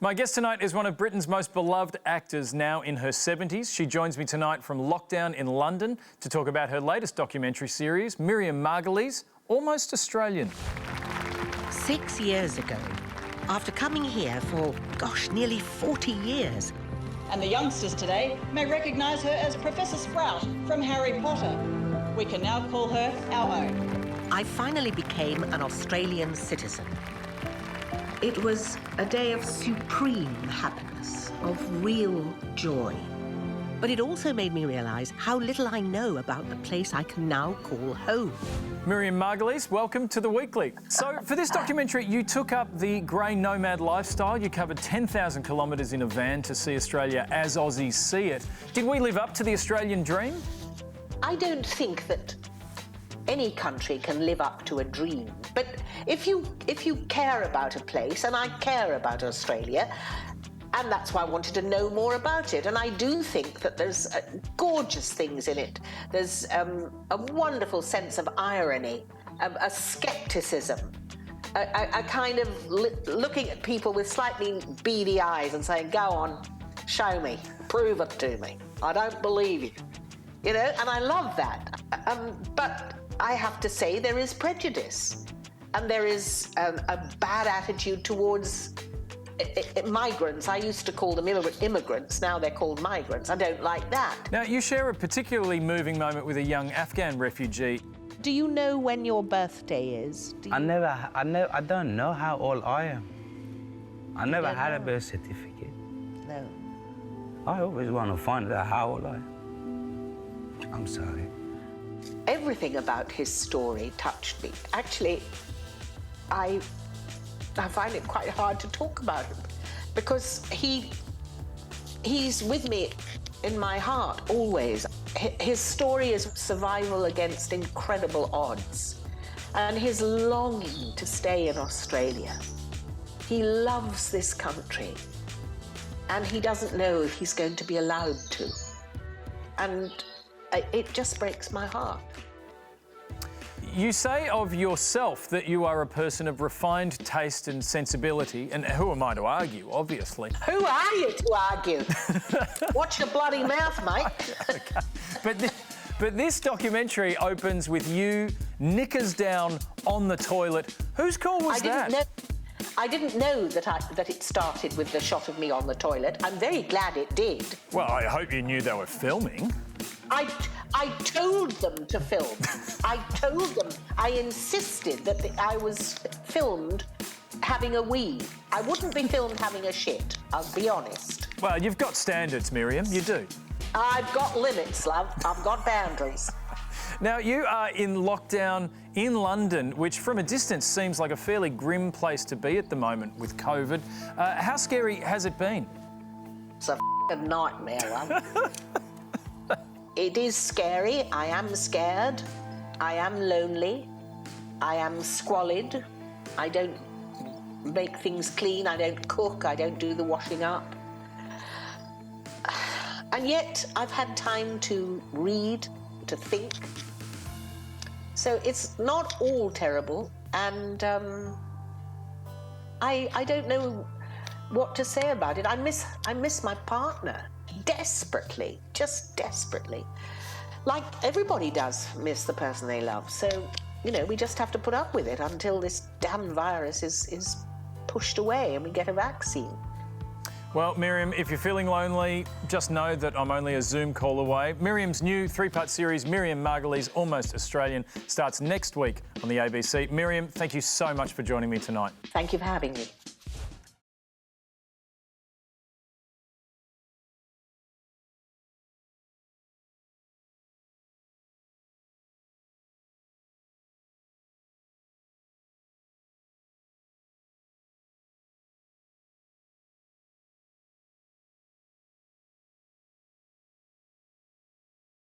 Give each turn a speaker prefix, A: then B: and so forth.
A: My guest tonight is one of Britain's most beloved actors, now in her 70s. She joins me tonight from lockdown in London to talk about her latest documentary series, Miriam Margolyes, Almost Australian.
B: 6 years ago, after coming here for, nearly 40 years.
C: And the youngsters today may recognise her as Professor Sprout from Harry Potter. We can now call her our own.
B: I finally became an Australian citizen. It was a day of supreme happiness, of real joy. But it also made me realise how little I know about the place I can now call home.
A: Miriam Margolyes, welcome to The Weekly. So, for this documentary, you took up the grey nomad lifestyle. You covered 10,000 kilometres in a van to see Australia as Aussies see it. Did we live up to the Australian dream?
B: I don't think that any country can live up to a dream. But if you care about a place, and I care about Australia, and that's why I wanted to know more about it. And I do think that there's gorgeous things in it. There's a wonderful sense of irony, a scepticism, a kind of looking at people with slightly beady eyes and saying, go on, show me, prove it to me. I don't believe you. You know, and I love that. But I have to say there is prejudice, and there is a bad attitude towards migrants. I used to call them immigrants, now they're called migrants. I don't like that.
A: Now, you share a particularly moving moment with a young Afghan refugee.
B: Do you know when your birthday is?
D: I don't know how old I am. I never had a birth certificate.
B: No.
D: I always want to find out how old I am. I'm sorry.
B: Everything about his story touched me. Actually, I find it quite hard to talk about him because he's with me in my heart always. His story is survival against incredible odds, and his longing to stay in Australia. He loves this country, and he doesn't know if he's going to be allowed to. And it just breaks my heart.
A: You say of yourself that you are a person of refined taste and sensibility, and who am I to argue, obviously?
B: Who are you to argue? Watch your bloody mouth, mate.
A: Okay. But this documentary opens with you knickers down on the toilet. Whose call was that?
B: I didn't know that it started with the shot of me on the toilet. I'm very glad it did.
A: Well, I hope you knew they were filming.
B: I told them to film. I told them. I insisted that I was filmed having a wee. I wouldn't be filmed having a shit, I'll be honest.
A: Well, you've got standards, Miriam, you do.
B: I've got limits, love. I've got boundaries.
A: Now, you are in lockdown in London, which from a distance seems like a fairly grim place to be at the moment with COVID. How scary has it been?
B: It's a f***ing nightmare, love. It is scary. I am scared. I am lonely. I am squalid. I don't make things clean. I don't cook. I don't do the washing up. And yet I've had time to read, to think. So it's not all terrible. And I don't know what to say about it. I miss my partner. Desperately, just desperately. Like everybody does miss the person they love. So, you know, we just have to put up with it until this damn virus is pushed away and we get a vaccine.
A: Well, Miriam, if you're feeling lonely, just know that I'm only a Zoom call away. Miriam's new three-part series, Miriam Margolyes, Almost Australian, starts next week on the ABC. Miriam, thank you so much for joining me tonight.
B: Thank you for having me.